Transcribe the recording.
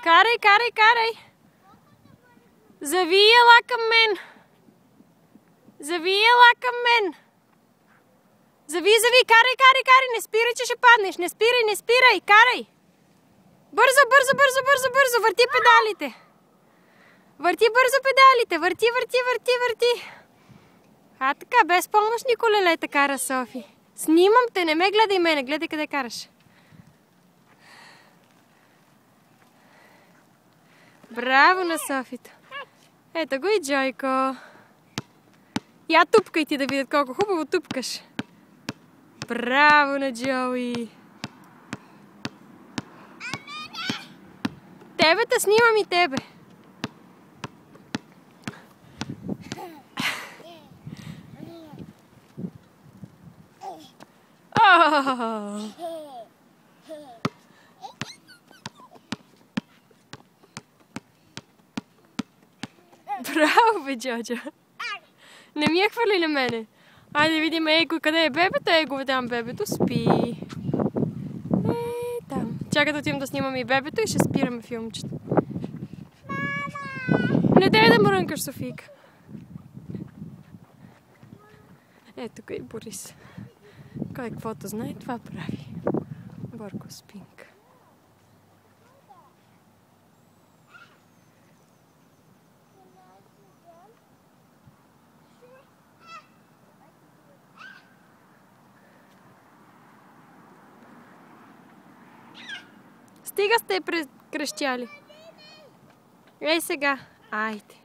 Карай, карай, карай! Завий ела към мен! Завий ела към мен! Зави, карай, карай, карай! Не спирай, че ще паднеш! Не спирай, не спирай! Карай! Бързо, бързо, бързо, бързо, бързо! Върти педалите! Върти бързо педалите! Върти, върти, върти, върти! А така, без помощни колелета кара Софи. Снимам те, не ме гледай мене, гледай къде караш. Браво на Софито! Ето го и Джойко. Я тупкай ти да видят колко хубаво тупкаш. Браво на Джоуи! Тебе те снимам и тебе. Браво, бе, Джоджо! Не ми я хвърли на мене. Айде да видим Его, къде е бебето? Его, там бебето спи. Там. Чакай да отидем да снимаме и бебето и ще спираме филмчето. Не дай да мрънкаш, Софийка. Ето тук и Борис. Кой каквото знае, това прави. Борко спинка. Стига сте крещяли. Ей сега. Айде.